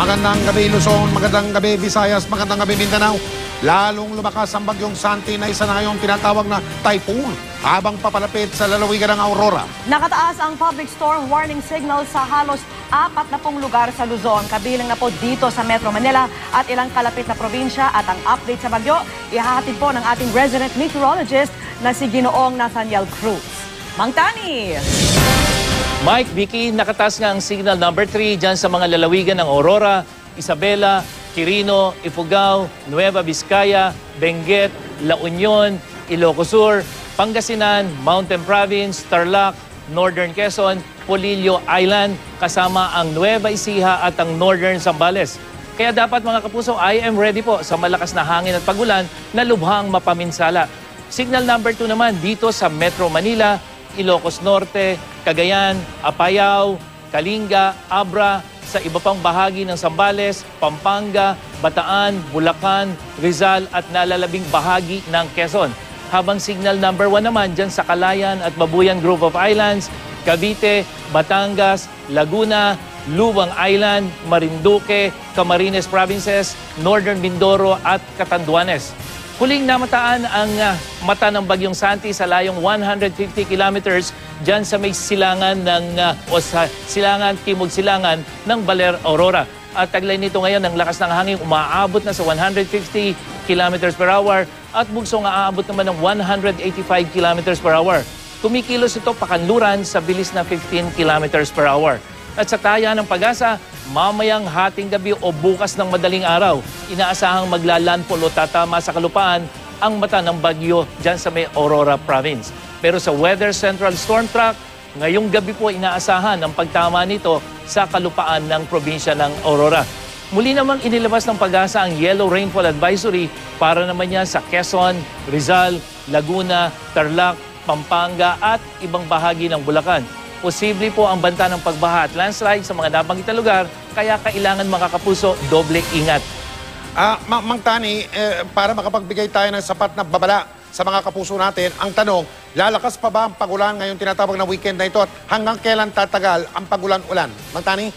Magandang gabi Luzon, magandang gabi Visayas, magandang gabi Mindanao. Lalong lumakas ang bagyong Santi na isa na ngayong tinatawag na typhoon habang papalapit sa lalawigan ng Aurora. Nakataas ang public storm warning signal sa halos 40 lugar sa Luzon. Kabilang na po dito sa Metro Manila at ilang kalapit na probinsya. At ang update sa bagyo, ihahatid po ng ating resident meteorologist na si Ginoong Nathaniel Cruz. Mang Tani! Mike, Vicky, nakataas nga ang signal number 3 dyan sa mga lalawigan ng Aurora, Isabela, Quirino, Ifugao, Nueva Vizcaya, Benguet, La Union, Ilocos Sur, Pangasinan, Mountain Province, Tarlac, Northern Quezon, Polillo Island, kasama ang Nueva Ecija at ang Northern Zambales. Kaya dapat mga kapuso, I am ready po sa malakas na hangin at pagulan na lubhang mapaminsala. Signal number 2 naman dito sa Metro Manila, Ilocos Norte, Cagayan, Apayao, Kalinga, Abra, sa iba pang bahagi ng Zambales, Pampanga, Bataan, Bulacan, Rizal at nalalabing bahagi ng Quezon. Habang signal number 1 naman dyan sa Calayan at Babuyan Group of Islands, Cavite, Batangas, Laguna, Lubang Island, Marinduque, Camarines Provinces, Northern Mindoro at Catanduanes. Huling namataan ang mata ng Bagyong Santi sa layong 150 kilometers dyan sa may silangan o sa silangan, timog silangan ng Baler, Aurora. At taglay nito ngayon ng lakas ng hangin umaabot na sa 150 kilometers per hour at bugsong aabot naman ng 185 kilometers per hour. Kumikilos ito pakanluran sa bilis na 15 kilometers per hour. At sa taya ng Pag-asa, mamayang hating gabi o bukas ng madaling araw, inaasahang maglalandfall o tatama sa kalupaan ang mata ng bagyo dyan sa may Aurora Province. Pero sa Weather Central Storm Track, ngayong gabi po inaasahan ang pagtama nito sa kalupaan ng probinsya ng Aurora. Muli namang inilabas ng Pag-asa ang Yellow Rainfall Advisory para naman yan sa Quezon, Rizal, Laguna, Tarlac, Pampanga at ibang bahagi ng Bulacan. Posible po ang banta ng pagbaha at landslide sa mga nabanggit na lugar, kaya kailangan mga kapuso, doble ingat. Mang Tani, para makapagbigay tayo ng sapat na babala sa mga kapuso natin, ang tanong, lalakas pa ba ang pagulan ngayong tinatawag na weekend na ito at hanggang kailan tatagal ang pagulan-ulan? Mang Tani?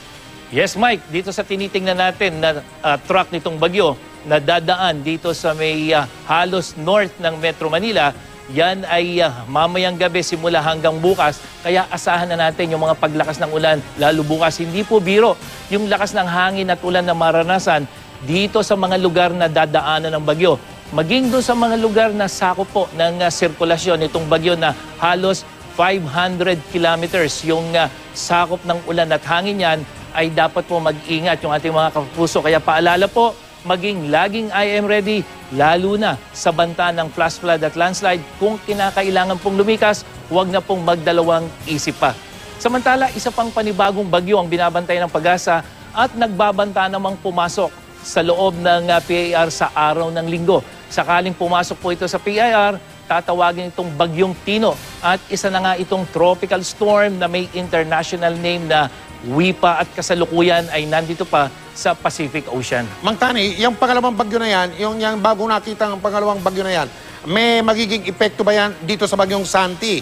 Yes, Mike. Dito sa tinitingnan natin na track nitong bagyo na dadaan dito sa may halos north ng Metro Manila, yan ay mamayang gabi simula hanggang bukas. Kaya asahan na natin yung mga paglakas ng ulan, lalo bukas. Hindi po biro yung lakas ng hangin at ulan na maranasan dito sa mga lugar na dadaanan ng bagyo. Maging doon sa mga lugar na sakop po ng sirkulasyon itong bagyo na halos 500 kilometers yung sakop ng ulan at hangin yan, ay dapat po mag-ingat yung ating mga kapuso. Kaya paalala po, maging laging I am ready, lalo na sa banta ng flash flood at landslide. Kung kinakailangan pong lumikas, huwag na pong magdalawang isip pa. Samantala, isa pang panibagong bagyo ang binabantay ng Pag-asa at nagbabanta namang pumasok sa loob ng PAR sa araw ng Linggo. Sakaling pumasok po ito sa PAR, tatawagin itong Bagyong Tino at isa na nga itong tropical storm na may international name na WIPA at kasalukuyan ay nandito pa sa Pacific Ocean. Mang Tani, yung pangalawang bagyo na yan, yung bago nakita ang pangalawang bagyo na yan, may magiging epekto ba yan dito sa Bagyong Santi?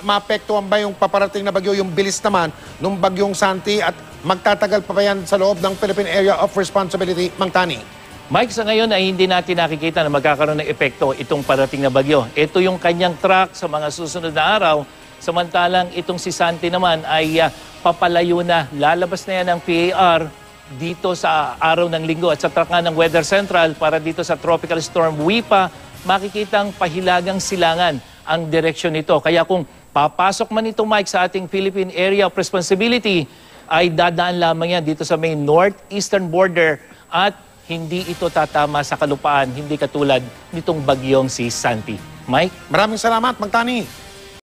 Maapektuhan ba yung paparating na bagyo, yung bilis naman ng Bagyong Santi at magtatagal pa ba yan sa loob ng Philippine Area of Responsibility, Mang Tani? Mike, sa ngayon ay hindi natin nakikita na magkakaroon ng epekto itong parating na bagyo. Ito yung kanyang track sa mga susunod na araw. Samantalang itong si Santi naman ay papalayo na. Lalabas na yan ng PAR dito sa araw ng Linggo at sa track nga ng Weather Central para dito sa Tropical Storm WIPA, makikitang pahilagang silangan ang direksyon nito. Kaya kung papasok man ito, Mike, sa ating Philippine Area of Responsibility, ay dadaan lamang yan dito sa may northeastern border at hindi ito tatama sa kalupaan, hindi katulad nitong bagyong si Santi. Mike? Maraming salamat, Mang Tani.